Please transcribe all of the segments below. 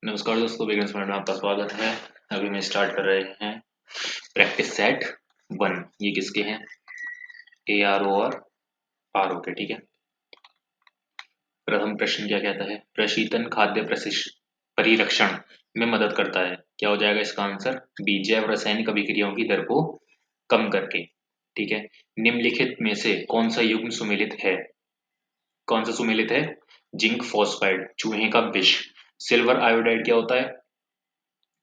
नमस्कार दोस्तों, बिगिनर्स में आपका स्वागत है। अभी मैं स्टार्ट कर रहे हैं प्रैक्टिस सेट 1। ये किसके हैं? ARO और RO के। ठीक है। प्रथम प्रश्न क्या कहता है? प्रशीतन खाद्य परिरक्षण में मदद करता है। क्या हो जाएगा इसका आंसर? बी, जैव रासायनिक अभिक्रियाओं की दर को कम करके। ठीक है। निम्नलिखित में से कौन सा युग्म सुमेलित है? कौन सा सुमेलित है? जिंक फॉस्फाइड, चूहे का विष। सिल्वर आयोडाइड क्या होता है?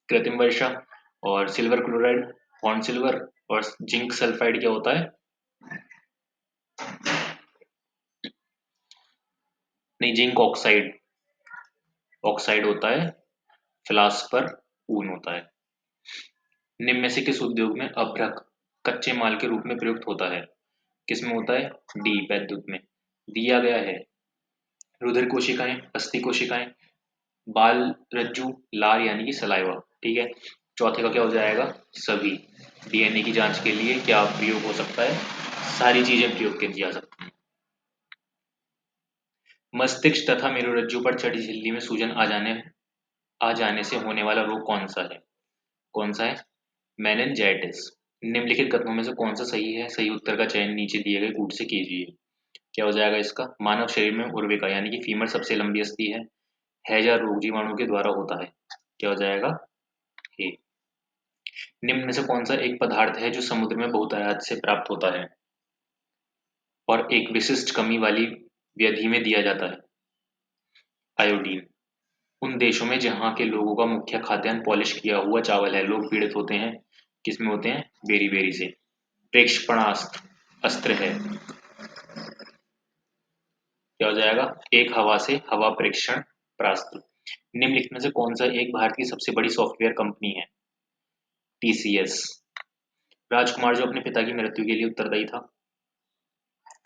कृत्रिम वर्षा। और सिल्वर क्लोराइड, हॉर्न सिल्वर। और जिंक सल्फाइड क्या होता है? नहीं, जिंक ऑक्साइड। ऑक्साइड होता है। फ्लास्क पर ऊन होता है। निम्न में से किस उद्योग में अभ्रक कच्चे माल के रूप में प्रयुक्त होता है? किस में होता है? डी, वैद्युत में। दिया गया है रुधिर कोशिकाएं, अस्थि कोशिकाएं, बाल रज्जु, लार यानी कि सलाइवा। ठीक है। चौथे का क्या हो जाएगा? सभी। DNA की जांच के लिए क्या प्रयोग हो सकता है? सारी चीजें प्रयोग की जा सकती हैं। मस्तिष्क तथा मेरुरज्जु पर चढ़ी झिल्ली में सूजन आ जाने से होने वाला रोग कौन सा है? कौन सा है? मेनिनजाइटिस। निम्नलिखित कथनों में से कौन सा सही है? सही उत्तर का चयन नीचे दिए गए कूट से कीजिए। क्या हो जाएगा इसका? मानव शरीर में उर्विका यानी कि फीमर सबसे लंबी अस्थि है। हैजा रोग जीवाणु के द्वारा होता है। क्या हो जाएगा? ए। निम्न में से कौन सा एक पदार्थ है जो समुद्र में बहुतायत से प्राप्त होता है और एक विशिष्ट कमी वाली व्यधि में दिया जाता है? आयोडीन। उन देशों में जहाँ के लोगों का मुख्य खाद्यान्न पॉलिश किया हुआ चावल है, लोग पीड़ित होते हैं। किसमें होते हैं? बेरी से। प्रेक्षेपणास्त्र अस्त्र है। क्या हो जाएगा? एक हवा से हवा प्रेक्षण प्रास्त्र। निम्नलिखित में से कौन सा एक भारत की सबसे बड़ी सॉफ्टवेयर कंपनी है? TCS। राजकुमार जो अपने पिता की मृत्यु के लिए उत्तरदायी था?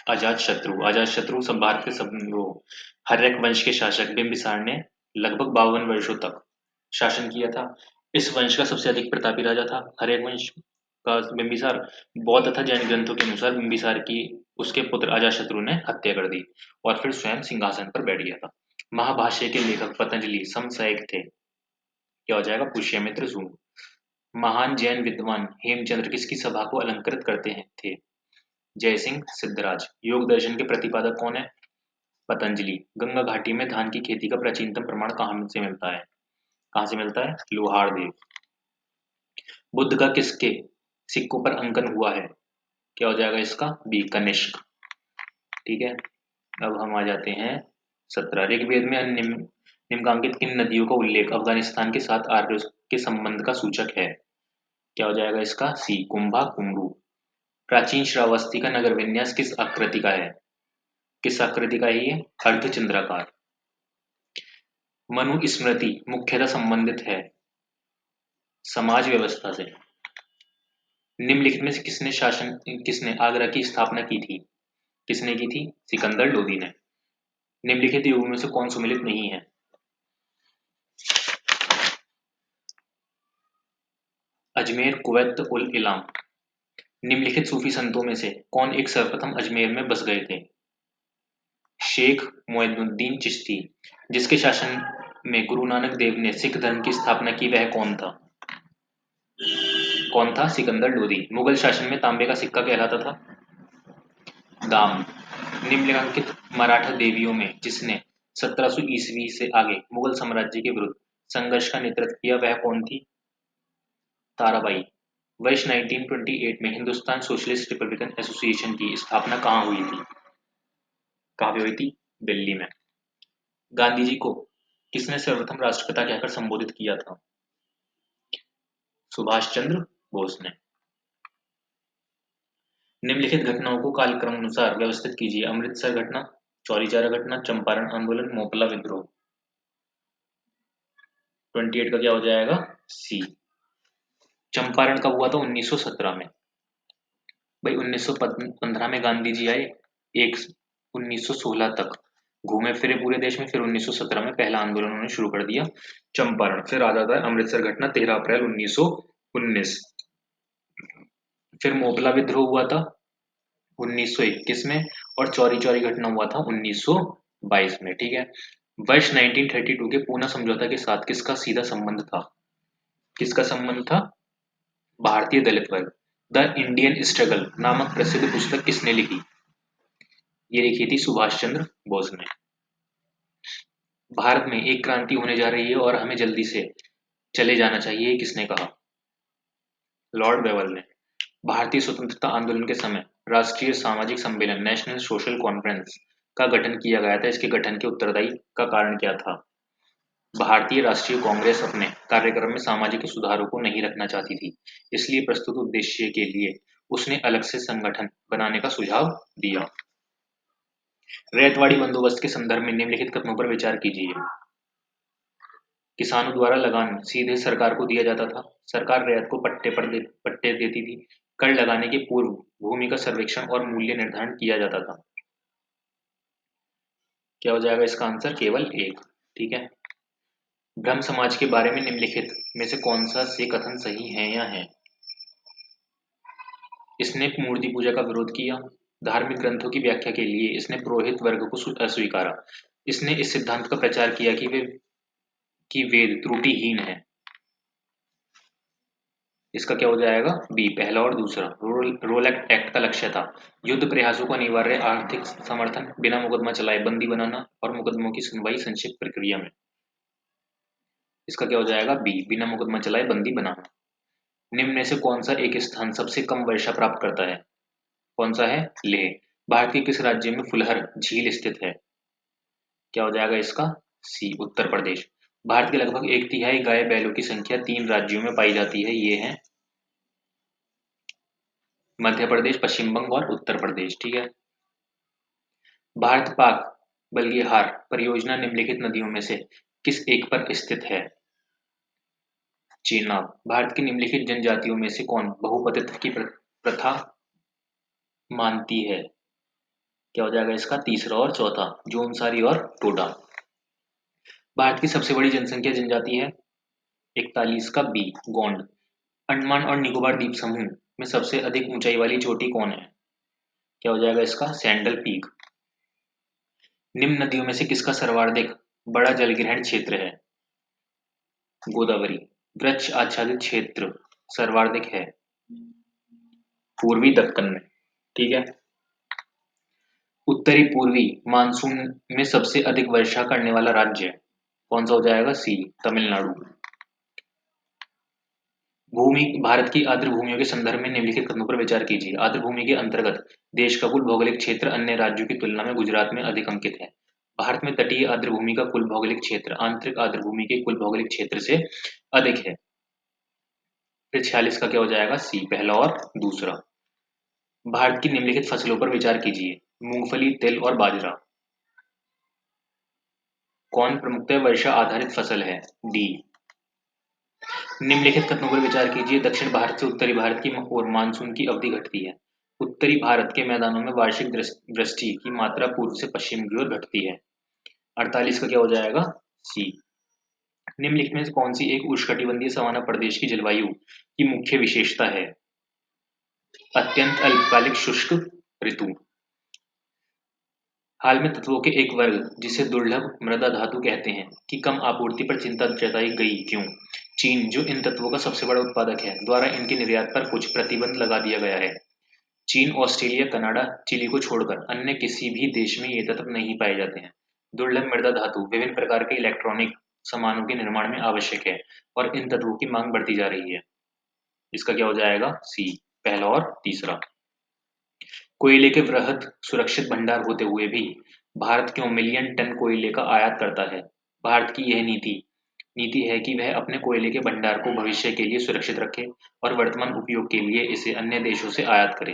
अजातशत्रु सब भारत के सब वो हर्यक वंश के शासक बिंबिसार ने लगभग 52 वर्षों तक शासन किया था। इस वंश का सबसे अधिक प्रतापी राजा था हर्यक वंश का बिंबिसार। बौद्ध तथा जैन ग्रंथों के अनुसार बिंबिसार की उसके पुत्र अजातशत्रु ने हत्या कर दी और फिर स्वयं सिंहासन पर बैठ गया था। महाभाष्य के लेखक पतंजलि समसामयिक थे। क्या हो जाएगा? पुष्यमित्र सूनु। महान जैन विद्वान हेमचंद्र किसकी सभा को अलंकृत करते हैं थे? जयसिंह सिद्धराज। योग दर्शन के प्रतिपादक कौन है? पतंजलि। गंगा घाटी में धान की खेती का प्राचीनतम प्रमाण कहाँ से मिलता है? कहाँ से मिलता है? लोहारदेव। बुद्ध का किसके सिक्कों पर अंकन हुआ है? क्या हो जाएगा इसका? बी, कनिष्क। ठीक है। अब हम आ जाते हैं 17। ऋग्वेद में निम्नलिखित किन नदियों का उल्लेख अफगानिस्तान के साथ आर्यों के संबंध का सूचक है? क्या हो जाएगा इसका? सी, कुंभा कुमरू। प्राचीन श्रावस्ती का नगर विन्यास किस आकृति का है? किस आकृति का है ये? अर्धचंद्राकार। मनुस्मृति मुख्यतः संबंधित है समाज व्यवस्था से। निम्नलिखित में से किसने आगरा की स्थापना की थी? किसने की थी? सिकंदर लोदी ने। निम्नलिखित युगों में से कौन सुमेलित नहीं है? अजमेर, कुवैत, उल इलाम। निम्नलिखित सूफी संतों में से कौन एक सर्वप्रथम अजमेर में बस गए थे? शेख मोइनुद्दीन चिश्ती। जिसके शासन में गुरु नानक देव ने सिख धर्म की स्थापना की वह कौन था? कौन था? सिकंदर लोदी। मुगल शासन में तांबे का सिक्का कहलाता था दाम। निम्नलिखित मराठा देवियों में जिसने 1700 ईस्वी से आगे मुगल साम्राज्य के विरुद्ध संघर्ष का नेतृत्व किया वह कौन थी? ताराबाई। वर्ष 1928 में हिंदुस्तान सोशलिस्ट रिपब्लिकन एसोसिएशन की स्थापना कहाँ हुई थी? कहाँ पे हुई थी? दिल्ली में। गांधी जी को किसने सर्वप्रथम राष्ट्रपिता कहकर संबोधित किया था? सुभाष चंद्र बोस ने। निम्नलिखित घटनाओं को कालक्रम अनुसार व्यवस्थित कीजिए। अमृतसर घटना, चौरी चौरा घटना, चंपारण आंदोलन, मोपला विद्रोह। 28 का क्या हो जाएगा? सी। चंपारण कब हुआ था? 1917 में। भाई 1915 में गांधी जी आए, एक 1916 तक घूमे फिरे पूरे देश में, फिर 1917 में पहला आंदोलन उन्होंने शुरू कर दिया चंपारण। फिर आ जाता है अमृतसर घटना 13 अप्रैल 1919। फिर मोपला विद्रोह हुआ था 1921 में और चौरी चौरी घटना हुआ था 1922 में। ठीक है। वर्ष 1932 के पूना समझौता के साथ किसका सीधा संबंध था? किसका संबंध था? भारतीय दलित वर्ग। द इंडियन स्ट्रगल नामक प्रसिद्ध पुस्तक किसने लिखी? ये लिखी थी सुभाष चंद्र बोस ने। भारत में एक क्रांति होने जा रही है और हमें जल्दी से चले जाना चाहिए, ये किसने कहा? लॉर्ड वेवल ने। भारतीय स्वतंत्रता आंदोलन के समय राष्ट्रीय सामाजिक सम्मेलन नेशनल सोशल कॉन्फ्रेंस का गठन किया गया था। इसके गठन के उत्तरदायी का कारण क्या था? भारतीय राष्ट्रीय कांग्रेस अपने कार्यक्रम में सामाजिक सुधारों को नहीं रखना चाहती थी, इसलिए प्रस्तुत उद्देश्य के लिए उसने अलग से संगठन बनाने का सुझाव दिया। रैयतवाड़ी बंदोबस्त के संदर्भ में निम्नलिखित कथनों पर विचार कीजिए। किसानों द्वारा लगान सीधे सरकार को दिया जाता था। सरकार रैयत को पट्टे देती थी। कर लगाने के पूर्व भूमि का सर्वेक्षण और मूल्य निर्धारण किया जाता था। क्या हो जाएगा इसका आंसर? केवल एक। ठीक है। ब्रह्म समाज के बारे में निम्नलिखित में से कौन सा से कथन सही है या है? इसने मूर्ति पूजा का विरोध किया। धार्मिक ग्रंथों की व्याख्या के लिए इसने पुरोहित वर्ग को अस्वीकारा। इसने इस सिद्धांत का प्रचार किया कि वेद त्रुटिहीन है। इसका क्या हो जाएगा? बी, पहला और दूसरा। रोल एक्ट का लक्ष्य था युद्ध प्रयासों को अनिवार्य आर्थिक समर्थन, बिना मुकदमा चलाए बंदी बनाना और मुकदमों की सुनवाई संक्षिप्त प्रक्रिया में। इसका क्या हो जाएगा? बी, बिना मुकदमा चलाए बंदी बनाना। निम्न में से कौन सा एक स्थान सबसे कम वर्षा प्राप्त करता है? कौन सा है? लेह। भारत के किस राज्य में फुलहर झील स्थित है? क्या हो जाएगा इसका? सी, उत्तर प्रदेश। भारत के लगभग एक तिहाई गाय बैलों की संख्या 3 राज्यों में पाई जाती है। ये है मध्य प्रदेश, पश्चिम बंगाल और उत्तर प्रदेश। ठीक है। भारत पाक बल्गेहार परियोजना निम्नलिखित नदियों में से किस एक पर स्थित है? चेनाब। भारत की निम्नलिखित जनजातियों में से कौन बहुपतित्व की प्रथा मानती है? क्या हो जाएगा इसका? तीसरा और चौथा, जौनसारी और टोडा। भारत की सबसे बड़ी जनसंख्या जनजाति है? 41 का बी, गोंड। अंडमान और निकोबार द्वीप समूह में सबसे अधिक ऊंचाई वाली चोटी कौन है? क्या हो जाएगा इसका? Sandal peak. निम्न नदियों में से किसका सर्वाधिक बड़ा जलग्रहण क्षेत्र है? गोदावरी। वृक्ष आच्छादित क्षेत्र सर्वाधिक है पूर्वी दक्कन में। ठीक है। उत्तरी पूर्वी मानसून में सबसे अधिक वर्षा करने वाला राज्य कौन सा हो जाएगा? सी, तमिलनाडु। भूमि भारत की आर्द्र भूमियों के संदर्भ में निम्नलिखित कथनों पर विचार कीजिए। आर्द्र भूमि के अंतर्गत देश का कुल भौगोलिक क्षेत्र अन्य राज्यों की तुलना में गुजरात में अधिक अंकित है। भारत में तटीय आर्द्र भूमि का कुल भौगोलिक क्षेत्र आंतरिक आर्द्र भूमि के कुल भौगोलिक क्षेत्र से अधिक है। फिर 46 का क्या हो जाएगा? सी, पहला और दूसरा। भारत की निम्नलिखित फसलों पर विचार कीजिए। मूंगफली, तिल और बाजरा। कौन प्रमुखतः वर्षा आधारित फसल है? डी। निम्नलिखित कथनों पर विचार कीजिए। दक्षिण भारत से उत्तरी भारत की ओर मानसून की अवधि घटती है। उत्तरी भारत के मैदानों में वार्षिक वृष्टि की मात्रा पूर्व से पश्चिम की ओर घटती है। 48 का क्या हो जाएगा? सी। निम्नलिखित में से कौन सी एक उष्णकटिबंधीय सवाना प्रदेश की जलवायु की मुख्य विशेषता है? अत्यंत अल्पकालिक शुष्क ऋतु। हाल में तत्वों के एक वर्ग जिसे दुर्लभ मृदा धातु कहते हैं की कम आपूर्ति पर चिंता जताई गई। क्यों? चीन, जो इन तत्वों का सबसे बड़ा उत्पादक है, द्वारा इनके निर्यात पर कुछ प्रतिबंध लगा दिया गया है। चीन, ऑस्ट्रेलिया, कनाडा, चिली को छोड़कर अन्य किसी भी देश में ये तत्व नहीं पाए जाते हैं। दुर्लभ मृदा धातु विभिन्न प्रकार के इलेक्ट्रॉनिक सामानों के निर्माण में आवश्यक है और इन तत्वों की मांग बढ़ती जा रही है। इसका क्या हो जाएगा? सी, पहला और तीसरा। कोयले के वृहद सुरक्षित भंडार होते हुए भी भारत क्यों मिलियन टन कोयले का आयात करता है? भारत की यह नीति नीति है कि वह अपने कोयले के भंडार को भविष्य के लिए सुरक्षित रखे और वर्तमान उपयोग के लिए इसे अन्य देशों से आयात करे।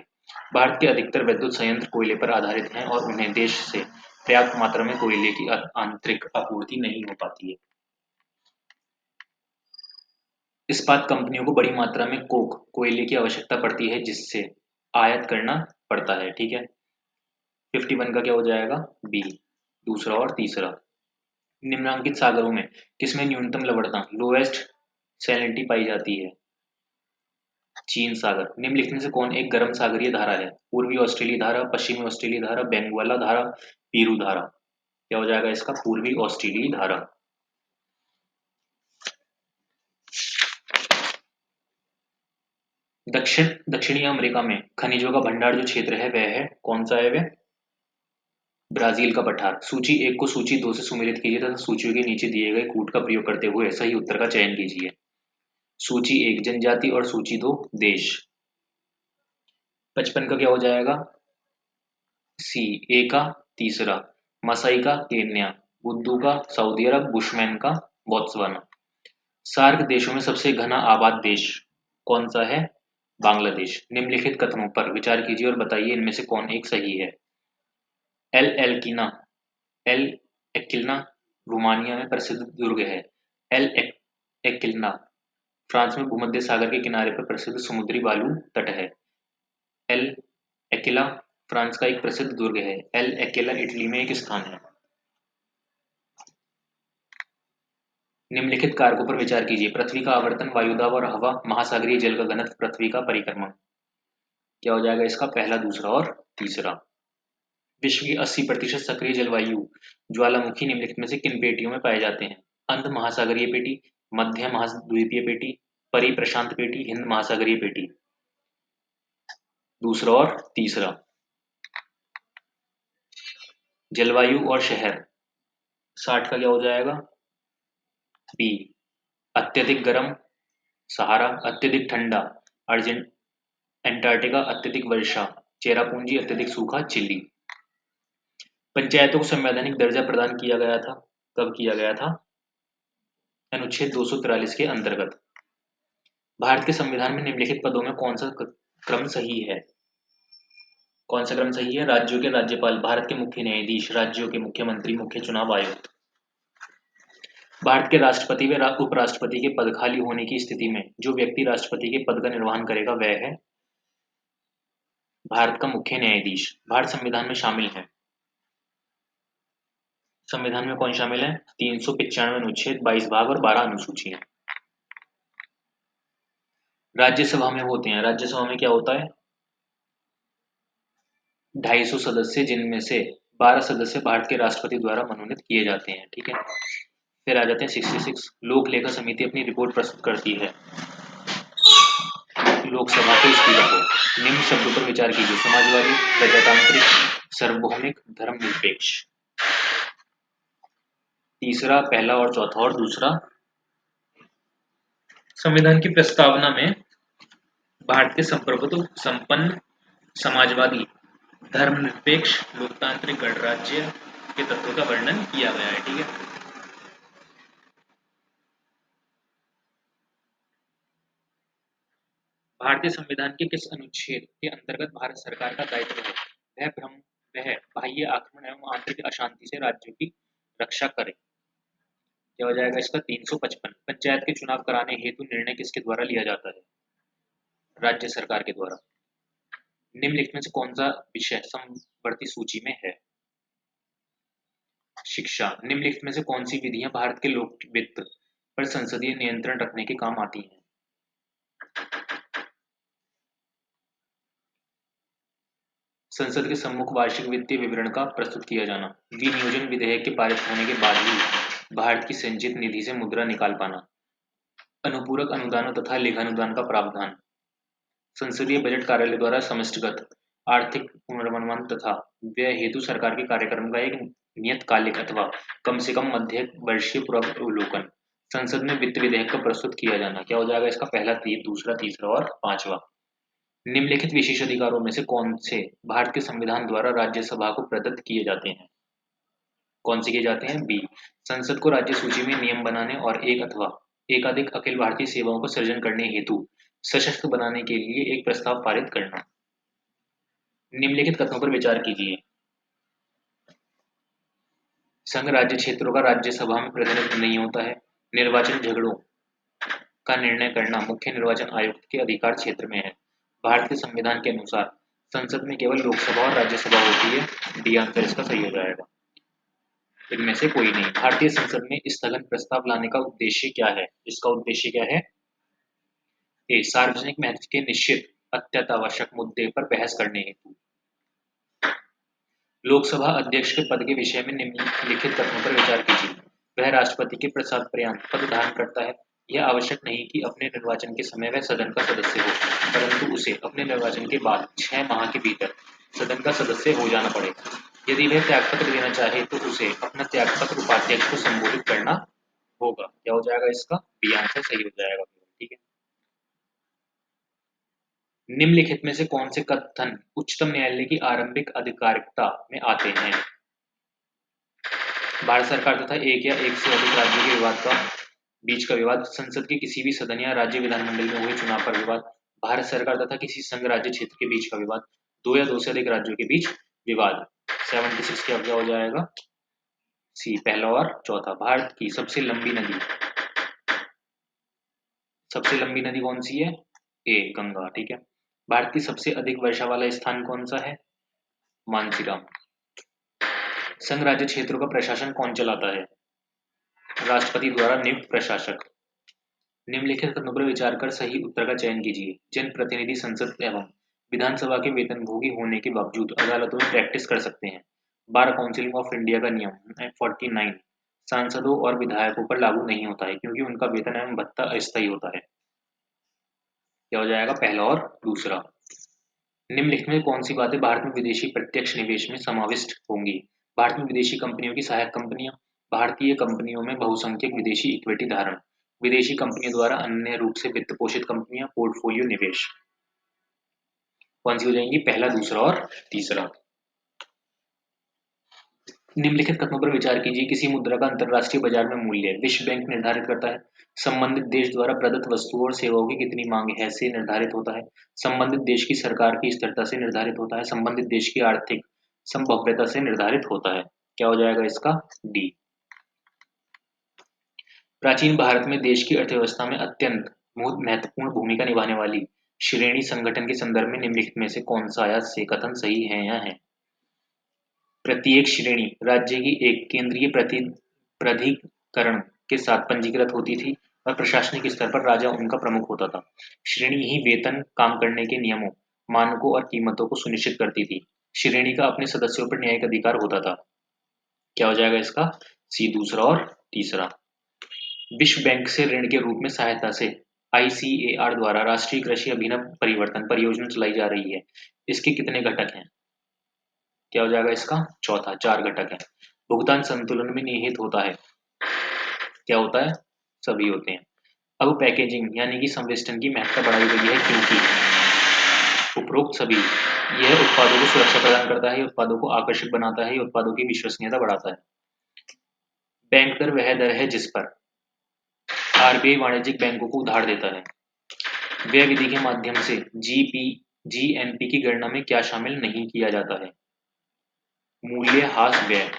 भारत के अधिकतर विद्युत संयंत्र कोयले पर आधारित हैं और उन्हें देश से पर्याप्त मात्रा में कोयले की आंतरिक आपूर्ति नहीं हो पाती है। इस्पात कंपनियों को बड़ी मात्रा में कोक कोयले की आवश्यकता पड़ती है, जिससे आयात करना पड़ता है। ठीक है। 51 का क्या हो जाएगा? बी, दूसरा और तीसरा। निम्नांकित सागरों में किसमें न्यूनतम लवणता लोएस्ट सैलिनिटी पाई जाती है? चीन सागर। निम्नलिखित में से कौन एक गर्म सागरीय धारा है? पूर्वी ऑस्ट्रेलिया धारा, पश्चिमी ऑस्ट्रेलिया धारा, बेंगुएला धारा, पीरू धारा। क्या हो जाएगा इसका? पूर्वी ऑस्ट्रेलियाई धारा। दक्षिणी अमेरिका में खनिजों का भंडार जो क्षेत्र है वह है, कौन सा है वह? ब्राजील का पठार। सूची 1 को सूची 2 से सुमेलित कीजिए तथा सूचियों के नीचे दिए गए कूट का प्रयोग करते हुए सही उत्तर का चयन कीजिए। सूची 1 जनजाति और सूची 2 देश। 55 का क्या हो जाएगा? सी। ए का तीसरा, मसाई का केन्या, बुद्धू का सऊदी अरब, बुशमैन का बोत्सवाना। सार्क देशों में सबसे घना आबाद देश कौन सा है? बांग्लादेश। निम्नलिखित कथनों पर विचार कीजिए और बताइए इनमें से कौन एक सही है। एल एल्किना एल एक्किलना रोमानिया में प्रसिद्ध दुर्ग है। एल एक्किलना फ्रांस में भूमध्य सागर के किनारे पर प्रसिद्ध समुद्री बालू तट है। एल एक्विला फ्रांस का एक प्रसिद्ध दुर्ग है। एल एक्विला इटली में एक स्थान है। निम्नलिखित कारकों पर विचार कीजिए। पृथ्वी का आवर्तन, वायुदाब और हवा, महासागरीय जल का घनत्व, पृथ्वी का परिक्रमण। क्या हो जाएगा इसका? पहला, दूसरा और तीसरा। विश्व की 80% सक्रिय जलवायु ज्वालामुखी निम्नलिखित में से किन पेटियों में पाए जाते हैं? अंध महासागरीय पेटी, मध्य महाद्वीपीय पेटी, परिप्रशांत पेटी, हिंद महासागरीय पेटी। दूसरा और तीसरा। जलवायु और शहर 60 का क्या हो जाएगा? बी। अत्यधिक गर्म सहारा, अत्यधिक ठंडा अर्जेंट अंटार्कटिका, अत्यधिक वर्षा चेरापूंजी, अत्यधिक सूखा चिली। पंचायतों को संवैधानिक दर्जा प्रदान किया गया था, कब किया गया था? अनुच्छेद 243 के अंतर्गत। भारत के संविधान में निम्नलिखित पदों में कौन सा क्रम सही है? कौन सा क्रम सही है? राज्यों के राज्यपाल, भारत के मुख्य न्यायाधीश, राज्यों के मुख्यमंत्री, मुख्य चुनाव आयुक्त। भारत के राष्ट्रपति व उपराष्ट्रपति के पद खाली होने की स्थिति में जो व्यक्ति राष्ट्रपति के पद का निर्वहन करेगा वह है भारत का मुख्य न्यायाधीश। भारत संविधान में शामिल है। संविधान में कौन शामिल है? 395 अनुच्छेद, 22 भाग और 12 अनुसूचियां। राज्यसभा में होते हैं। राज्यसभा में क्या होता है? 250 सदस्य, जिनमें से 12 सदस्य भारत के राष्ट्रपति द्वारा मनोनीत किए जाते हैं। ठीक है। फिर आ जाते हैं 66। लोक लेखा समिति अपनी रिपोर्ट प्रस्तुत करती है लोकसभा के स्पीकर को। निम्न शब्दों पर विचार कीजिए। समाजवादी, प्रजातांत्रिक, सार्वभौमिक, धर्मनिरपेक्ष। तीसरा, पहला और चौथा और दूसरा। संविधान की प्रस्तावना में भारत के संप्रभुत्व संपन्न, समाजवादी, धर्मनिरपेक्ष, लोकतांत्रिक गणराज्य के तत्वों का वर्णन किया गया है। ठीक है। भारतीय संविधान के किस अनुच्छेद के अंतर्गत भारत सरकार का दायित्व है? वह बाह्य आक्रमण एवं आंतरिक अशांति से राज्यों की रक्षा करे। क्या हो जाएगा इसका? 355। पंचायत के चुनाव कराने हेतु निर्णय किसके द्वारा लिया जाता है? राज्य सरकार के द्वारा। निम्नलिखित में से कौन सा विषय समवर्ती सूची में है? शिक्षा। निम्नलिखित में से कौन सी विधियां भारत के लोक वित्त पर संसदीय नियंत्रण रखने के काम आती हैं? संसद के सम्मुख वार्षिक वित्तीय विवरण का प्रस्तुत किया जाना। विनियोजन विधेयक के पारित होने के बाद ही भारत की संचित निधि से मुद्रा निकाल पाना। अनुपूरक अनुदानों तथा लेखानुदान का प्रावधान। संसदीय बजट कार्यालय द्वारा समष्टिगत आर्थिक पुनर्गणन तथा व्यय हेतु सरकार के कार्यक्रम का एक नियतकालिक अथवा कम से कम मध्य वर्षीय पूर्वावलोकन। संसद में वित्त विधेयक का प्रस्तुत किया जाना। क्या हो जाएगा इसका? पहला, दूसरा, तीसरा और पांचवा। निम्नलिखित विशेष अधिकारों में से कौन से भारत के संविधान द्वारा राज्यसभा को प्रदत्त किए जाते हैं? कौन से किए जाते हैं? बी। संसद को राज्य सूची में नियम बनाने और एक अथवा एकाधिक अखिल भारतीय सेवाओं का सृजन करने हेतु सशक्त बनाने के लिए एक प्रस्ताव पारित करना। निम्नलिखित कथनों पर विचार कीजिए। संघ राज्य क्षेत्रों का राज्यसभा में प्रतिनिधित्व नहीं होता है। निर्वाचन झगड़ों का निर्णय करना मुख्य निर्वाचन आयुक्त के अधिकार क्षेत्र में है। भारत के संविधान के अनुसार संसद में केवल लोकसभा और राज्यसभा होती है। डी आंसर इसका सही हो जाएगा। इनमें से कोई नहीं। भारतीय संसद में स्थगन प्रस्ताव लाने का उद्देश्य क्या है? इसका उद्देश्य क्या है? ए। सार्वजनिक महत्व के निश्चित अत्यंत आवश्यक मुद्दे पर बहस करने हेतु। लोकसभा अध्यक्ष के पद के विषय में निम्नलिखित कथनों पर विचार कीजिए। वह राष्ट्रपति के प्रसाद पर्यंत पद धारण करता है। यह आवश्यक नहीं कि अपने निर्वाचन के समय वह सदन का सदस्य हो, परंतु उसे अपने निर्वाचन के बाद 6 माह के भीतर सदन का सदस्य हो जाना पड़े। यदि वह त्यागपत्र देना चाहे तो उसे अपना त्यागपत्र उपाध्यक्ष को संबोधित करना होगा। क्या हो जाएगा इसका? बी आंसर सही हो जाएगा। ठीक है। निम्नलिखित में से कौन से कथन उच्चतम न्यायालय की आरंभिक आधिकारिकता में आते हैं? भारत सरकार तथा एक या एक से अधिक राज्यों के विवाद का बीच का विवाद, संसद के किसी भी सदन या राज्य विधानमंडल में हुए चुनाव पर विवाद, भारत सरकार तथा किसी संघ राज्य क्षेत्र के बीच का विवाद, दो या दो से अधिक राज्यों के बीच विवाद। 76 क्या हो जाएगा? सी पहला और चौथा। भारत की सबसे लंबी नदी कौन सी है? ए गंगा। ठीक है। भारत की सबसे अधिक वर्षा वाला स्थान कौन सा है? मानसीराम। संघ राज्य क्षेत्रों का प्रशासन कौन चलाता है? राष्ट्रपति द्वारा नियुक्त प्रशासक। निम्नलिखित कथनों पर विचार कर सही उत्तर का चयन कीजिए। जनप्रतिनिधि संसद एवं विधानसभा के वेतनभोगी होने के बावजूद अदालतों में प्रैक्टिस कर सकते हैं। बार काउंसिल ऑफ इंडिया का नियम 49 सांसदों और विधायकों पर लागू नहीं होता है, क्योंकि उनका वेतन एवं भत्ता अस्थायी होता है। क्या हो जाएगा? पहला और दूसरा। निम्नलिखित में कौन सी बातें भारत में विदेशी प्रत्यक्ष निवेश में समाविष्ट होंगी? भारत में विदेशी कंपनियों की सहायक कंपनियां, भारतीय कंपनियों में बहुसंख्यक विदेशी इक्विटी धारण, विदेशी कंपनियों द्वारा अन्य रूप से वित्त पोषित कंपनियां, पोर्टफोलियो निवेश। कौन सी हो जाएंगी? पहला, दूसरा और तीसरा। निम्नलिखित कथनों पर विचार कीजिए। किसी मुद्रा का अंतरराष्ट्रीय बाजार में मूल्य विश्व बैंक निर्धारित करता है। संबंधित देश द्वारा प्रदत्त वस्तुओं और सेवाओं की कितनी मांग है से निर्धारित होता है। संबंधित देश की सरकार की स्थिरता से निर्धारित होता है। संबंधित देश की आर्थिक संभाव्यता से निर्धारित होता है। क्या हो जाएगा इसका? डी। प्राचीन भारत में देश की अर्थव्यवस्था में अत्यंत महत्वपूर्ण भूमिका निभाने वाली श्रेणी संगठन के संदर्भ में निम्नलिखित में से कौन सा या से कथन सही है या है? प्रत्येक श्रेणी राज्य की एक केंद्रीय प्राधिकरण के साथ पंजीकृत होती थी और प्रशासनिक स्तर पर राजा उनका प्रमुख होता था। श्रेणी ही वेतन, काम करने के नियमों, मानकों और कीमतों को सुनिश्चित करती थी। श्रेणी का अपने सदस्यों पर न्यायिक अधिकार होता था। क्या हो जाएगा इसका? सी, दूसरा और तीसरा। विश्व बैंक से ऋण के रूप में सहायता से ICAR द्वारा राष्ट्रीय कृषि अभिनव परिवर्तन परियोजना चलाई जा रही है। इसके कितने घटक हैं? क्या हो जाएगा इसका? चौथा, 4 घटक है। भुगतान संतुलन में निहित होता है। क्या होता है? सभी होते हैं। अब पैकेजिंग यानी कि संवेष्टन की महत्ता बढ़ाई गई है, क्योंकि उपरोक्त सभी यह उत्पादों को सुरक्षा प्रदान करता है, उत्पादों को आकर्षक बनाता है, उत्पादों की विश्वसनीयता बढ़ाता है। बैंक दर वह दर है जिस पर RBI वाणिज्यिक बैंकों को उधार देता है। व्यय विधि के माध्यम से GNP की गणना में क्या शामिल नहीं किया जाता है? मूल्यह्रास व्यय।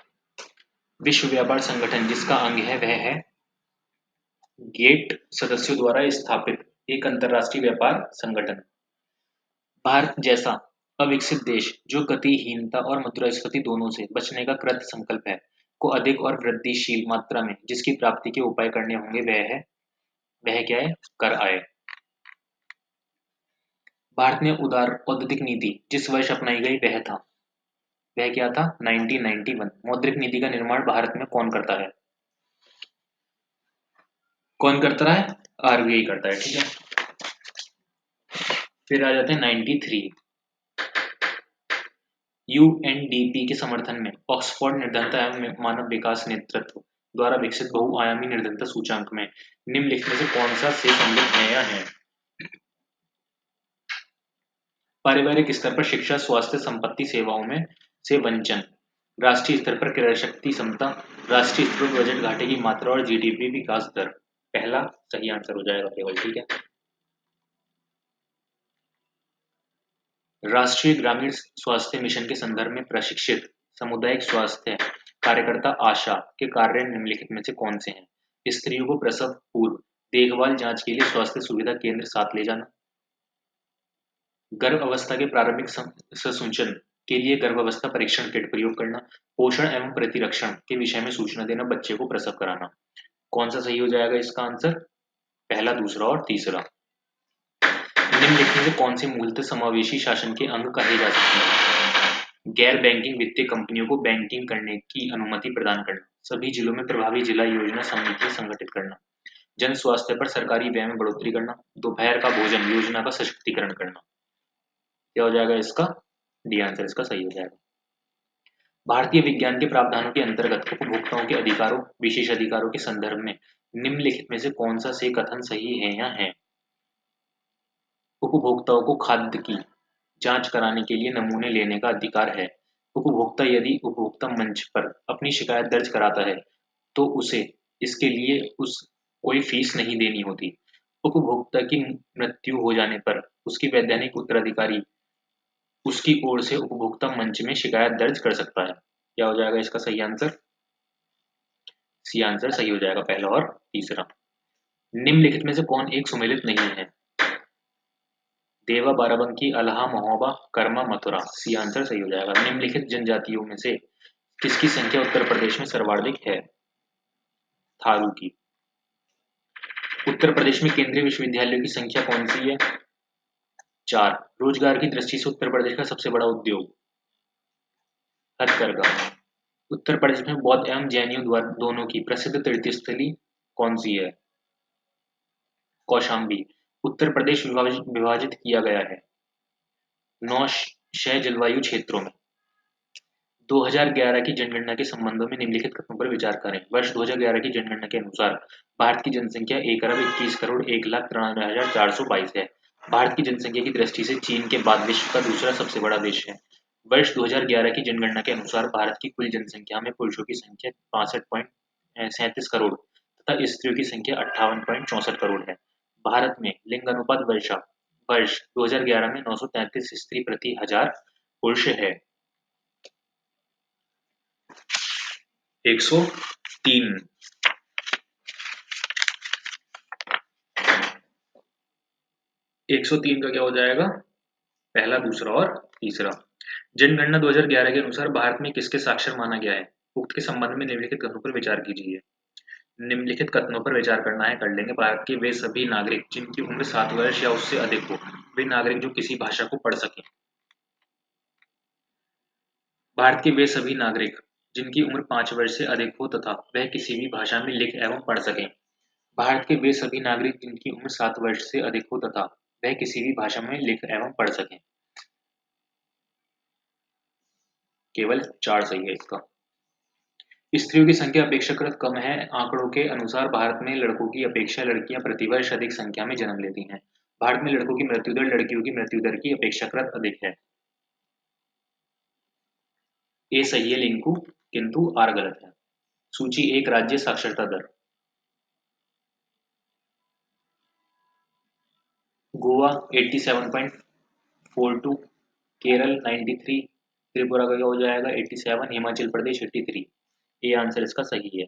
विश्व व्यापार संगठन जिसका अंग है वह है गेट सदस्यों द्वारा स्थापित एक अंतरराष्ट्रीय व्यापार संगठन। भारत जैसा अविकसित देश जो गतिहीनता और मुद्रास्फीति दोनों से बचने का कृत संकल्प है, को अधिक और वृद्धिशील मात्रा में जिसकी प्राप्ति के उपाय करने होंगे वह क्या है? कर आय। भारत में उदार औद्योगिक नीति जिस वर्ष अपनाई गई वह क्या था? 1991। मौद्रिक नीति का निर्माण भारत में कौन करता है? कौन करता है? RBI करता है। ठीक है। फिर आ जाते हैं 93। UNDP के समर्थन में ऑक्सफोर्ड निर्धनता एवं मानव विकास नेतृत्व द्वारा विकसित बहुआयामी निर्धनता सूचांक में निम्नलिखित में से कौन सा से सम्मिलित है या है? पारिवारिक स्तर पर शिक्षा, स्वास्थ्य, संपत्ति, सेवाओं में से वंचन, राष्ट्रीय स्तर पर क्रय शक्ति क्षमता, राष्ट्रीय स्तर पर बजट घाटे की मात्रा और GDP विकास दर। पहला सही आंसर हो जाएगा केवल। ठीक है। राष्ट्रीय ग्रामीण स्वास्थ्य मिशन के संदर्भ में प्रशिक्षित सामुदायिक स्वास्थ्य कार्यकर्ता आशा के कार्य निम्नलिखित में से कौन से हैं? स्त्रियों को प्रसव पूर्व देखभाल जांच के लिए स्वास्थ्य सुविधा केंद्र साथ ले जाना, गर्भ अवस्था के प्रारंभिक संसूचन के लिए गर्भावस्था परीक्षण किट प्रयोग करना, पोषण एवं प्रतिरक्षण के विषय में सूचना देना, बच्चे को प्रसव कराना। कौन सा सही हो जाएगा इसका आंसर? पहला, दूसरा और तीसरा। निम्नलिखित में से कौन से मूलतः समावेशी शासन के अंग कहे जा सकते हैं? गैर बैंकिंग वित्तीय कंपनियों को बैंकिंग करने की अनुमति प्रदान करना, सभी जिलों में प्रभावी जिला योजना समिति संगठित करना, जन स्वास्थ्य पर सरकारी व्यय में बढ़ोतरी करना, दोपहर का भोजन योजना का सशक्तिकरण करना। क्या हो जाएगा इसका? डी आंसर इसका सही हो जाएगा। भारतीय विज्ञान के प्रावधानों के अंतर्गत उपभोक्ताओं के अधिकारों, विशेष अधिकारों के संदर्भ में निम्नलिखित में से कौन सा से कथन सही है या है? उपभोक्ताओं को खाद्य की जांच कराने के लिए नमूने लेने का अधिकार है। उपभोक्ता यदि उपभोक्ता मंच पर अपनी शिकायत दर्ज कराता है तो उसे इसके लिए उस कोई फीस नहीं देनी होती। उपभोक्ता की मृत्यु हो जाने पर उसकी वैधानिक उत्तराधिकारी उसकी ओर से उपभोक्ता मंच में शिकायत दर्ज कर सकता है। क्या हो जाएगा इसका सही आंसर? सी आंसर सही हो जाएगा, पहला और तीसरा। निम्नलिखित में से कौन एक सुमेलित नहीं है? देवा, बाराबंकी, अल्हा, महोबा, कर्मा, मथुरा। सी आंसर सही हो जाएगा। निम्नलिखित जनजातियों में से किसकी संख्या उत्तर प्रदेश में सर्वाधिक है? थारू की। उत्तर प्रदेश में केंद्रीय विश्वविद्यालयों की संख्या कौन सी है? 4। रोजगार की दृष्टि से उत्तर प्रदेश का सबसे बड़ा उद्योग? हथकरघा। उत्तर प्रदेश में बौद्ध एवं जैनियों द्वारा दोनों की प्रसिद्ध तीर्थस्थली कौन सी है? कौशाम्बी। उत्तर प्रदेश विभाजित किया गया है 9 क्षय जलवायु क्षेत्रों में। 2011 की जनगणना के संबंधों में निम्नलिखित कथनों पर विचार करें। वर्ष 2011 की जनगणना के अनुसार भारत की जनसंख्या 1,21,01,93,422 है। भारत की जनसंख्या की दृष्टि से चीन के बाद विश्व का दूसरा सबसे बड़ा देश है। वर्ष 2011 की जनगणना के अनुसार भारत की कुल जनसंख्या में पुरुषों की संख्या 65.37 करोड़ तथा स्त्रियों की संख्या 58.64 करोड़ है। भारत में लिंग अनुपात वर्ष 2011 में 933 स्त्री प्रति हजार पुरुष है। 103। 103 का क्या हो जाएगा? पहला, दूसरा और तीसरा। जनगणना 2011 के अनुसार भारत में किसके साक्षर माना गया है? उक्त के संबंध में निम्नलिखित कथनों पर विचार कीजिए। निम्नलिखित कथनों पर विचार करना है, कर लेंगे। भारत के वे सभी नागरिक जिनकी उम्र 7 वर्ष या उससे अधिक हो, वे नागरिक जो किसी भाषा को पढ़ सकें। भारत के वे सभी नागरिक जिनकी उम्र 5 वर्ष से अधिक हो तथा वह किसी भी भाषा में लिख एवं पढ़ सकें। भारत के वे सभी नागरिक जिनकी उम्र 7 वर्ष से अधिक हो तथा वह किसी भी भाषा में लिख एवं पढ़ सकें। केवल 4 सही है इसका। स्त्रियों की संख्या अपेक्षाकृत कम है। आंकड़ों के अनुसार भारत में लड़कों की अपेक्षा लड़कियां प्रतिवर्ष अधिक संख्या में जन्म लेती हैं। भारत में लड़कों की मृत्यु दर लड़कियों की मृत्यु दर की अपेक्षाकृत अधिक है। ए सही है लिंकू, किंतु आर गलत है। सूची 1 राज्य साक्षरता दर। गोवा 87.42, केरल 93, त्रिपुरा का क्या हो जाएगा 87, हिमाचल प्रदेश 83। ये आंसर इसका सही है।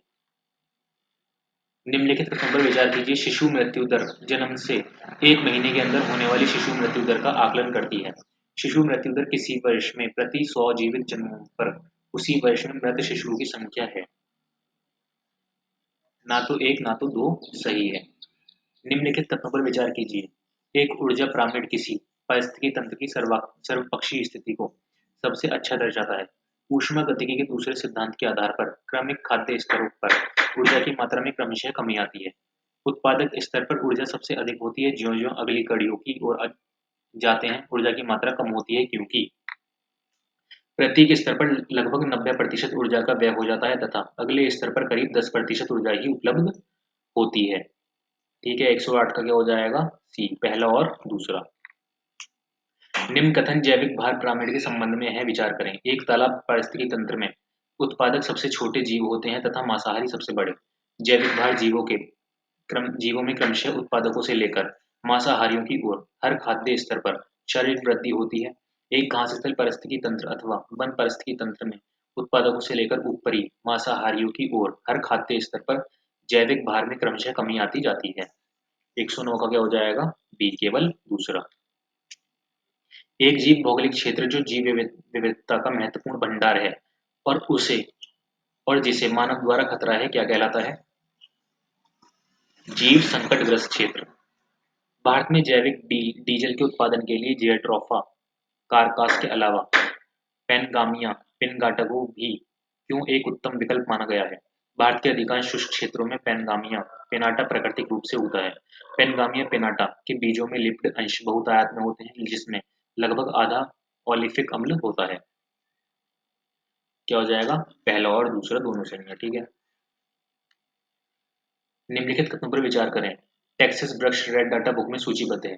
निम्नलिखित कथनों पर विचार कीजिए। शिशु मृत्यु दर जन्म से 1 महीने के अंदर होने वाली शिशु मृत्यु दर का आकलन करती है। शिशु मृत्यु दर किसी वर्ष में प्रति 100 जीवित जन्मों पर उसी वर्ष में मृत शिशुओं की संख्या है। ना तो 1 ना तो 2 सही है। निम्नलिखित तथ्यों पर विचार कीजिए। एक ऊर्जा पिरामिड किसी पारिस्थितिकी तंत्र की सर्वपक्षीय स्थिति को सबसे अच्छा दर्शाता है। ऊष्मागतिकी के दूसरे सिद्धांत के आधार पर क्रमिक खाद्य स्तरों पर ऊर्जा की मात्रा में क्रमशः कमी आती है। उत्पादक स्तर पर ऊर्जा सबसे अधिक होती है। ज्यों-ज्यों अगली कड़ियों की ओर जाते हैं, ऊर्जा की मात्रा कम होती है क्योंकि प्रत्येक स्तर पर लगभग 90% ऊर्जा का व्यय हो जाता है तथा अगले स्तर पर करीब 10% ऊर्जा ही उपलब्ध होती है। ठीक है, 108 का क्या हो जाएगा? सी, पहला और दूसरा। निम्न कथन जैविक भार पिरामिड के संबंध में है, विचार करें। एक तालाब पारिस्थितिकी तंत्र में उत्पादक सबसे छोटे जीव होते हैं तथा मांसाहारी सबसे बड़े। जैविक भार जीवों में क्रमशः उत्पादकों से लेकर मांसाहारियों की ओर हर खाद्य स्तर पर शारीरिक वृद्धि होती है। एक घास स्थल पारिस्थितिकी तंत्र अथवा वन पारिस्थितिकी तंत्र में उत्पादकों से लेकर ऊपरी मांसाहारियों की ओर हर खाद्य स्तर पर जैविक भार में क्रमशः कमी आती जाती है। 109 का क्या हो जाएगा? बी, केवल दूसरा। एक जीव भौगोलिक क्षेत्र जो जीव विविधता का महत्वपूर्ण भंडार है और जिसे मानव द्वारा खतरा है, क्या कहलाता है? जीव संकटग्रस्त क्षेत्र। भारत में जैविक डीजल के उत्पादन के लिए जियोट्रोफा कारकास के अलावा पेनगामिया पेनगाटगो भी क्यों एक उत्तम विकल्प माना गया है? भारत के अधिकांश शुष्क क्षेत्रों में पेनगामिया पेनाटा प्राकृतिक रूप से उगता है। पेनगामिया पेनाटा के बीजों में लिप्ड अंश बहुतायत में होते हैं, जिसमें लगभग आधा ओलिफिक अम्ल होता है। क्या हो जाएगा? पहला और दूसरा दोनों सही है, ठीक है। निम्नलिखित कथनों पर विचार करें। टेक्सास वृक्ष रेड डाटा बुक में सूचीबद्ध है।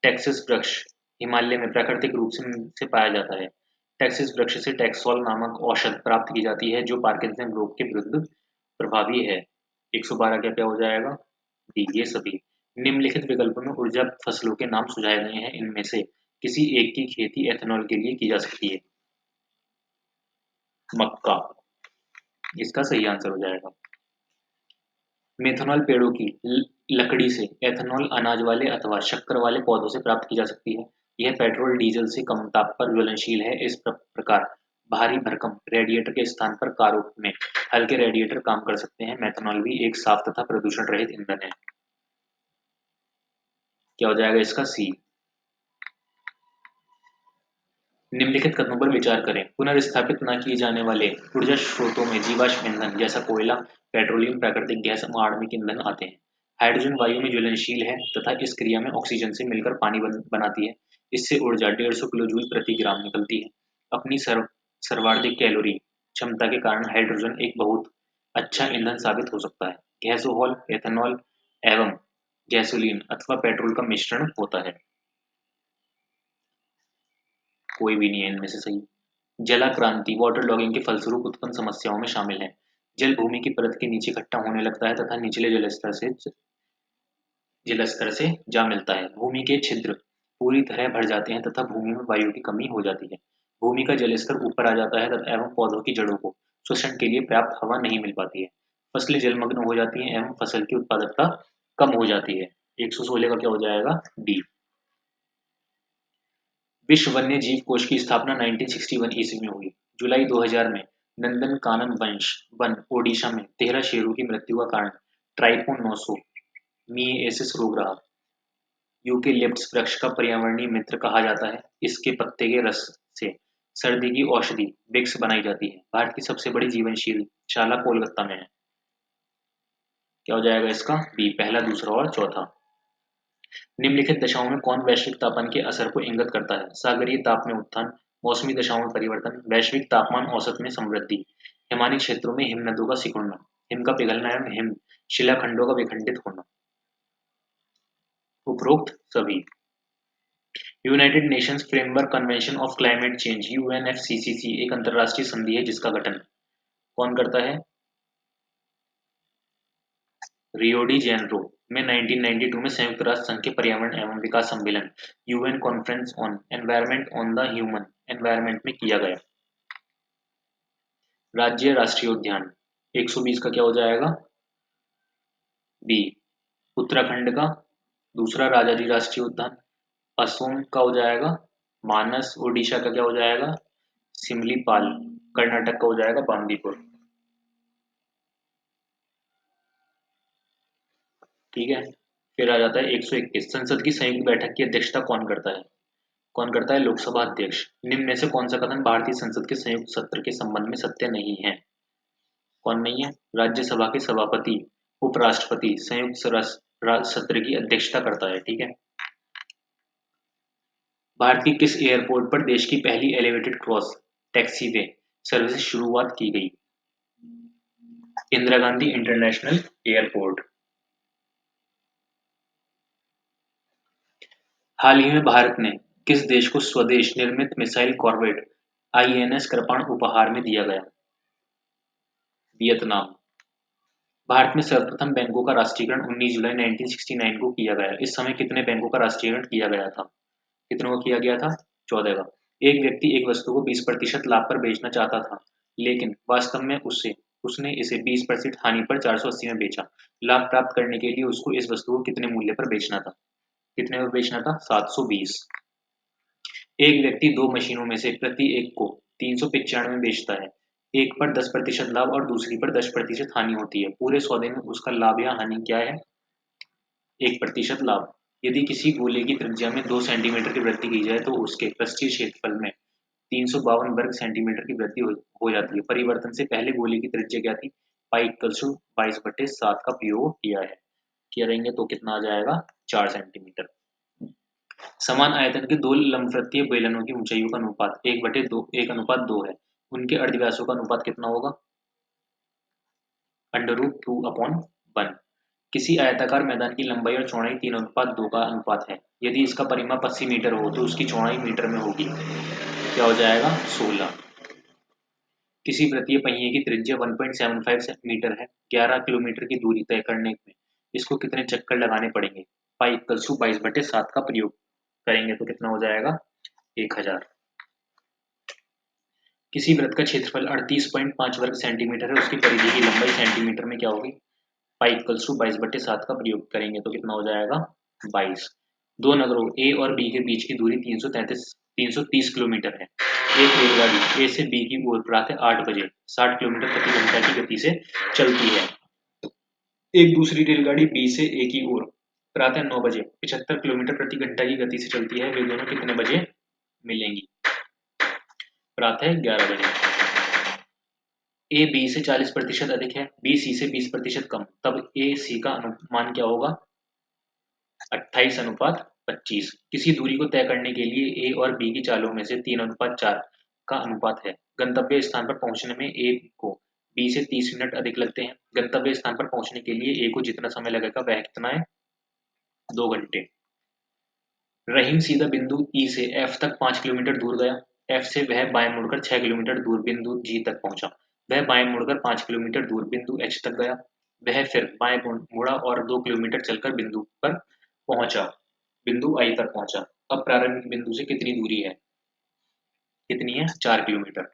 टेक्सास वृक्ष हिमालय में प्राकृतिक रूप से पाया जाता है। टेक्सास वृक्ष से टैक्सोल नामक औषध प्राप्त की जाती है, जो पार्किंसन रोग के विरुद्ध प्रभावी है। 112 क्या क्या हो जाएगा? डी, ये सभी। निम्नलिखित विकल्पों में ऊर्जा फसलों के नाम सुझाए गए हैं, इनमें से किसी एक की खेती एथेनॉल के लिए की जा सकती है। मक्का इसका सही आंसर हो जाएगा। मेथनॉल पेड़ों की लकड़ी से एथेनॉल अनाज वाले अथवा शक्कर वाले पौधों से प्राप्त की जा सकती है। यह पेट्रोल डीजल से कम ताप पर ज्वलनशील है। इस प्रकार भारी भरकम रेडिएटर के स्थान पर कारों में हल्के रेडिएटर काम कर सकते हैं। मेथनॉल भी एक साफ तथा प्रदूषण रहित ईंधन है। क्या हो जाएगा इसका? सी। निम्नलिखित कथनों पर विचार करें। पुनर्स्थापित न किए जाने वाले ऊर्जा स्रोतों में जीवाश्म ईंधन जैसा कोयला, पेट्रोलियम, प्राकृतिक गैस और आणविक ईंधन आते हैं। हाइड्रोजन वायु में ज्वलनशील है तथा इस क्रिया में ऑक्सीजन से मिलकर पानी बनाती है। इससे ऊर्जा 150 किलो जूल प्रति ग्राम निकलती है। अपनी सर्वाधिक कैलोरी क्षमता के कारण हाइड्रोजन एक बहुत अच्छा ईंधन साबित हो सकता है। गैसोहॉल एथेनॉल एवं गैसोलीन अथवा पेट्रोल का मिश्रण होता है। कोई भी नहीं है इनमें से सही। जलाक्रांति वाटर लॉगिंग के फलस्वरूप उत्पन्न समस्याओं में शामिल है। जल भूमि की परत के नीचे इकट्ठा होने लगता है तथा निचले जलस्तर से जा मिलता है। भूमि के छिद्र पूरी तरह भर जाते हैं तथा भूमि में वायु की कमी हो जाती है। भूमि का जलस्तर ऊपर आ जाता है तथा एवं पौधों की जड़ों को श्वसन के लिए पर्याप्त हवा नहीं मिल पाती है। फसलें जलमग्न हो जाती हैं एवं फसल की उत्पादकता कम हो जाती है। 116 का क्या हो जाएगा? डी। विश्व वन्य जीव कोष की स्थापना 1961 ईस्वी में हुई। जुलाई 2000 में नंदनकानन वन ओडिशा में 13 शेरों की मृत्यु का कारण ट्राइपोनोसोमिएसिस रोग रहा। यूकेलिप्टस वृक्ष का पर्यावरणीय मित्र कहा जाता है। इसके पत्ते के रस से सर्दी की औषधि विक्स बनाई जाती है। भारत की सबसे बड़ी जीवनशील शाला कोलकाता में है। क्या हो जाएगा इसका? बी, पहला, दूसरा और चौथा। निम्नलिखित दशाओं में कौन वैश्विक तापमान के असर को इंगित करता है? सागरीय ताप में उत्थान, मौसमी दशाओं में परिवर्तन, वैश्विक तापमान औसत में समृद्धि, हिमानी क्षेत्रों में हिमनदों का सिकुड़ना, हिम का पिघलना एवं हिम शिलाखंडों का विखंडित होना। उपरोक्त सभी। United Nations framework convention of climate change UNFCCC एक अंतर्राष्ट्रीय संधि है जिसका गठन कौन करता है? रियो डी जेनेरो में 1992 में संयुक्त राष्ट्र संघ के पर्यावरण एवं विकास सम्मेलन UN conference on environment on the human environment में किया गया। राज्य राष्ट्रीय उद्यान 120 का क्या हो जाएगा? बी, उत्तराखंड का। दूसरा राजाजी राष्ट्रीय उद्यान असोम का हो जाएगा। मानस ओडिशा का क्या हो जाएगा? सिमलीपाल। कर्नाटक का हो जाएगा बांदीपुर। ठीक है। फिर आ जाता है 121। संसद की संयुक्त बैठक की अध्यक्षता कौन करता है? कौन करता है? लोकसभा अध्यक्ष। निम्न में से कौन सा कथन भारतीय संसद के संयुक्त सत्र के संबंध में सत्य नहीं है? कौन नहीं है? राज्यसभा के सभापति उपराष्ट्रपति संयुक्त सत्र की अध्यक्षता करता है। ठीक है। भारत की किस एयरपोर्ट पर देश की पहली एलिवेटेड क्रॉस टैक्सीवे सर्विस शुरुआत की गई? Indira Gandhi international airport. हाल ही में भारत ने किस देश को स्वदेश निर्मित मिसाइल कॉर्वेट आईएनएस कृपाण उपहार में दिया गया? वियतनाम। भारत में सर्वप्रथम बैंकों का राष्ट्रीयकरण 19 जुलाई 1969 को किया गया। इस समय कितने बैंकों का राष्ट्रीयकरण किया गया था? कितनों को किया गया था? 14 का। एक व्यक्ति एक वस्तु को 20% लाभ पर बेचना चाहता था, लेकिन वास्तव में उसने इसे 20% हानि पर 480 में बेचा। लाभ प्राप्त करने के लिए उसको इस वस्तु को कितने मूल्य पर बेचना था? कितने में बेचना था? 720। एक व्यक्ति दो मशीनों में से प्रति एक को 395 में बेचता है। एक पर 10% लाभ और दूसरी पर 10% हानि होती है। पूरे सौदे में उसका लाभ या हानि क्या है? 1% लाभ। यदि किसी गोले की त्रिज्या में 2 सेंटीमीटर की वृद्धि की जाए तो उसके पृष्ठीय क्षेत्रफल में 352 वर्ग सेंटीमीटर की वृद्धि हो जाती है। परिवर्तन से पहले गोले की त्रिज्या क्या थी? पाई इक्वल टू 22/7 का प्रयोग किया है, करेंगे तो कितना आ जाएगा? 4 सेंटीमीटर। समान आयतन के दो लंबवृत्तीय बेलनों की ऊंचाइयों का अनुपात 1/2 है। उनके अर्धव्यासों का अनुपात कितना होगा? √2/1। किसी आयताकार मैदान की लंबाई और चौड़ाई 3:2 का अनुपात है। यदि इसका परिमाप 80 मीटर हो तो उसकी चौड़ाई मीटर में होगी। क्या हो जाएगा? 16। किसी वृत्तीय पहिए की त्रिज्या 1.75 मीटर है। 11 किलोमीटर की दूरी तय करने में इसको कितने चक्कर लगाने पड़ेंगे? पाई इक्वल टू 22/7 का प्रयोग करेंगे तो कितना हो जाएगा? 1000। किसी वृत्त का क्षेत्रफल 38.5 वर्ग सेंटीमीटर है। उसकी परिधि की लंबाई सेंटीमीटर में क्या होगी? पाई इक्वल टू 22/7 का प्रयोग करेंगे तो कितना हो जाएगा? 22। दो नगरों ए और बी के बीच की दूरी 330 किलोमीटर है। एक रेलगाड़ी ए से बी की ओर प्रातः 8 बजे 60 किलोमीटर प्रति घंटा की गति से चलती है। एक दूसरी रेलगाड़ी बी से ए की ओर प्रातः 9 बजे 75 किलोमीटर प्रति घंटा की गति से चलती है। वे दोनों कितने बजे मिलेंगी? प्रातः 11 बजे। ए बी से 40% अधिक है, बी सी से 20% कम, तब ए सी का अनुमान क्या होगा? 28:25। किसी दूरी को तय करने के लिए ए और बी की चालों में से 3:4 का अनुपात है। गंतव्य स्थान पर पहुंचने में ए को बी से 30 मिनट अधिक लगते हैं। गंतव्य स्थान पर पहुंचने के लिए ए को जितना समय लगेगा वह कितना है? 2 घंटे। रहीम सीधा बिंदु ई से एफ तक 5 किलोमीटर दूर गया। एफ से वह बाएं मुड़कर 6 किलोमीटर दूर बिंदु जी तक पहुंचा। वह बाएं मुड़कर 5 किलोमीटर दूर बिंदु एच तक गया। वह फिर बाएं मुड़ा और 2 किलोमीटर चलकर बिंदु पर पहुंचा, बिंदु आई तक पहुंचा। अब प्रारंभिक बिंदु से कितनी दूरी है? कितनी है? 4 किलोमीटर।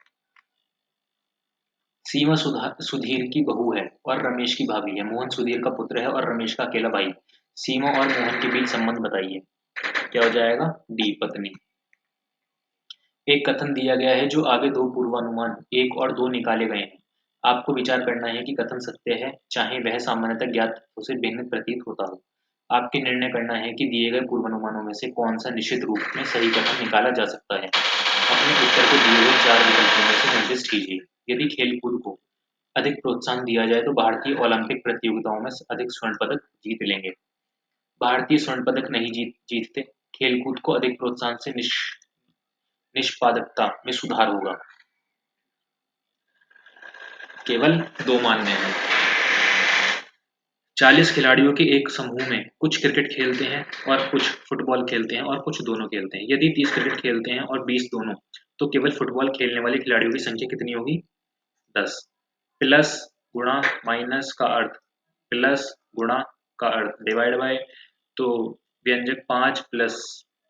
सीमा सुधीर की बहू है और रमेश की भाभी है। मोहन सुधीर का पुत्र है और रमेश का अकेला भाई। सीमा और मोहन के बीच संबंध बताइए। क्या हो जाएगा? डी पत्नी। एक कथन दिया गया है जो आगे दो पूर्वानुमान 1 और 2 निकाले गए हैं। आपको विचार करना है कि कथन सत्य है, चाहे वह सामान्यतः ज्ञात तथ्यों से भिन्न प्रतीत होता हो। आपके निर्णय करना है कि दिए गए पूर्वानुमानों में से कौन सा निश्चित रूप में सही कथन निकाला जा सकता है। अपने उत्तर को दिए गए 4 विकल्पों में से निर्दिष्ट कीजिए। यदि खेलकूद को अधिक प्रोत्साहन दिया जाए तो भारतीय ओलंपिक प्रतियोगिताओं में अधिक स्वर्ण पदक जीत लेंगे। भारतीय स्वर्ण पदक नहीं जीतते। खेलकूद को अधिक प्रोत्साहन से निष्पादकता में सुधार होगा। केवल 2 मान्य हैं। 40 खिलाड़ियों के एक समूह में कुछ क्रिकेट खेलते हैं और कुछ फुटबॉल खेलते हैं और कुछ दोनों खेलते हैं। यदि 30 क्रिकेट खेलते हैं और 20 दोनों, तो केवल फुटबॉल खेलने वाले खिलाड़ियों की संख्या कितनी होगी? 10। प्लस गुणा माइनस का अर्थ प्लस गुणा का अर्थ डिवाइड बाय, तो व्यंजक 5 प्लस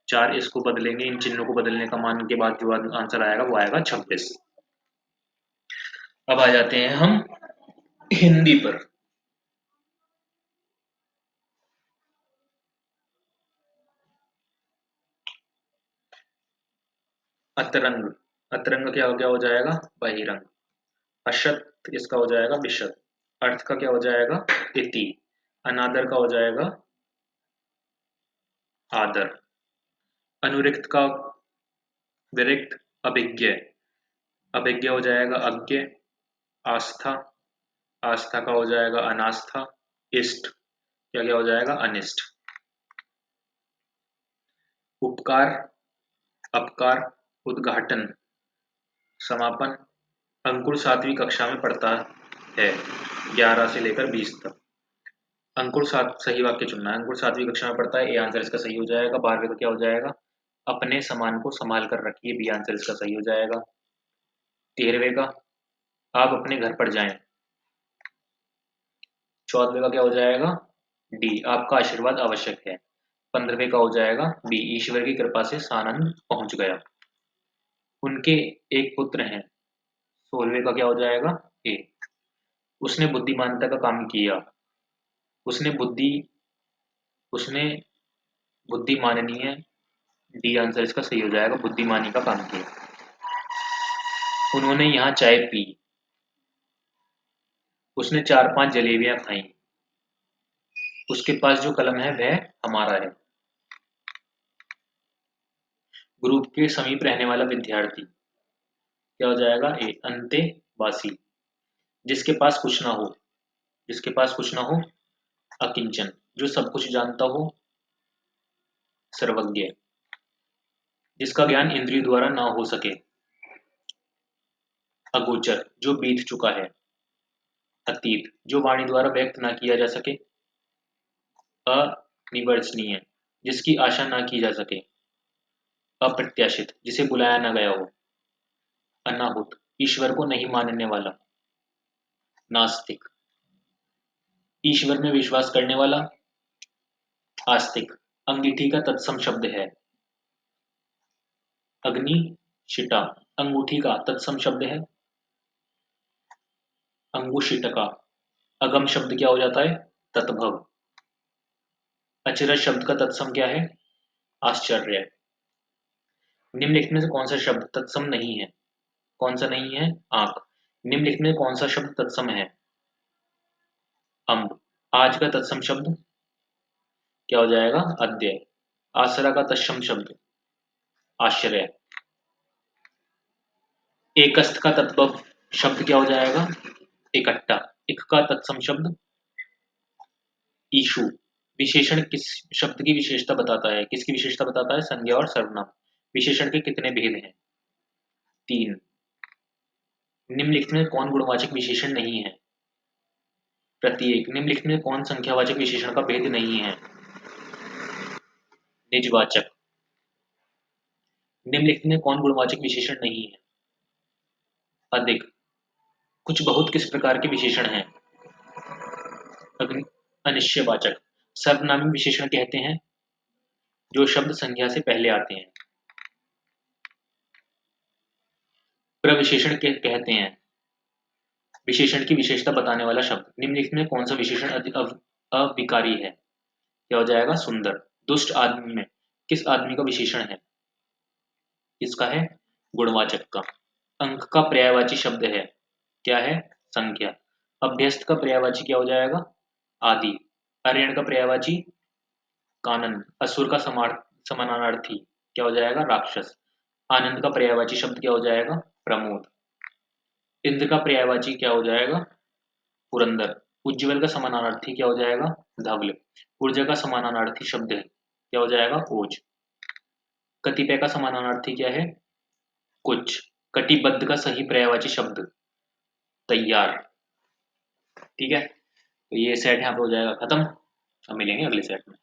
4 इसको बदलेंगे, इन चिन्हों को बदलने का मान के बाद जो आंसर आएगा वो आएगा 26। अब आ जाते हैं हम हिंदी पर। अतरंग। अतरंग क्या हो जाएगा? बहिरंग। अशत इसका हो जाएगा विशद। अर्थ का क्या हो जाएगा? इति। अनादर का हो जाएगा आदर। अनुरिक्त का विरिक्त अभिज्ञ। अभिज्ञ हो जाएगा अज्ञ। आस्था। आस्था का हो जाएगा अनास्था। इष्ट क्या हो जाएगा? अनिष्ट। उपकार, अपकार, उद्घाटन, समापन। अंकुर 7वीं कक्षा में पढ़ता है 11 से लेकर 20 तक। अंकुर सात सही वाक्य चुनना है। अंकुर 7वीं कक्षा में पढ़ता है, ए आंसर इसका सही हो जाएगा। 12वें का क्या हो जाएगा? अपने सामान को संभाल कर रखिए, बी आंसर इसका सही हो जाएगा। 13वें का आप अपने घर पर जाएं। 14वें का क्या हो जाएगा? डी आपका आशीर्वाद आवश्यक है। 15वें का हो जाएगा बी ईश्वर की कृपा से सानंद पहुंच गया। उनके एक पुत्र हैं। 16वें का क्या हो जाएगा? ए उसने बुद्धिमानता का काम किया। उसने बुद्धि उसने बुद्धिमाननीय, डी आंसर इसका सही हो जाएगा, बुद्धिमानी का काम किया। उन्होंने यहाँ चाय पी। उसने 4-5 जलेबियां खाई। उसके पास जो कलम है वह हमारा है। ग्रुप के समीप रहने वाला विद्यार्थी। क्या हो जाएगा? ए अंतेवासी। जिसके पास कुछ ना हो, जिसके पास कुछ ना हो, अकिंचन। जो सब कुछ जानता हो, सर्वज्ञ। जिसका ज्ञान इंद्रिय द्वारा ना हो सके, अगोचर। जो बीत चुका है, अतीत। जो वाणी द्वारा व्यक्त ना किया जा सके, अनिवर्चनीय। जिसकी आशा ना की जा सके, अप्रत्याशित। जिसे बुलाया ना गया हो, अनाहुत। ईश्वर को नहीं मानने वाला, नास्तिक। ईश्वर में विश्वास करने वाला, आस्तिक। अंगीठी का तत्सम शब्द है, अग्नि शिटा। अंगूठी का तत्सम शब्द है, अंगुशिटका। अगम शब्द क्या हो जाता है? तत्भव। अचरज शब्द का तत्सम क्या है? आश्चर्य। निम्नलिखित में से कौन सा शब्द तत्सम नहीं है? कौन सा नहीं है? आंख। निम्नलिखित में कौन सा शब्द तत्सम है? अम्ब। आज का तत्सम शब्द क्या हो जाएगा? अद्य। आसरा का तत्सम शब्द आश्रय। एकस्थ का तत्भव शब्द क्या हो जाएगा? इकट्ठा। इक का तत्सम शब्द ईशु। विशेषण किस शब्द की विशेषता बताता है? किसकी विशेषता बताता है? संज्ञा और सर्वनाम। विशेषण के कितने भेद हैं? 3। निम्नलिखित में कौन गुणवाचक विशेषण नहीं है? प्रत्येक। निम्नलिखित में कौन संख्यावाचक विशेषण का भेद नहीं है? निजवाचक। निम्नलिखित में कौन गुणवाचक विशेषण नहीं है? अधिक। कुछ बहुत किस प्रकार के विशेषण हैं? अनिश्चयवाचक। सर्वनामी विशेषण कहते हैं जो शब्द संज्ञा से पहले आते हैं। प्रविशेषण कहते हैं विशेषण की विशेषता बताने वाला शब्द। निम्नलिखित में कौन सा विशेषण अविकारी है? क्या हो जाएगा? सुंदर। दुष्ट आदमी में किस आदमी का विशेषण है? किसका है? गुणवाचक का। अंक का पर्यायवाची शब्द है, क्या है? संख्या। अभ्यस्त का पर्यायवाची क्या हो जाएगा? आदि। अरेण का पर्यायवाची कानन। असुर का समानार्थी क्या हो जाएगा? राक्षस। आनंद का पर्यायवाची शब्द क्या हो जाएगा? प्रमोद। इंद्र का पर्यायवाची क्या हो जाएगा? पुरंदर। उज्ज्वल का समानार्थी क्या हो जाएगा? धवल। ऊर्जा का समानार्थी शब्द है, क्या हो जाएगा? ओज। कतिपय का समानार्थी क्या है? कुछ। कटिबद्ध का सही पर्यायवाची शब्द तैयार। ठीक है, तो ये सेट यहाँ पे हो जाएगा खत्म। हम मिलेंगे अगले सेट में।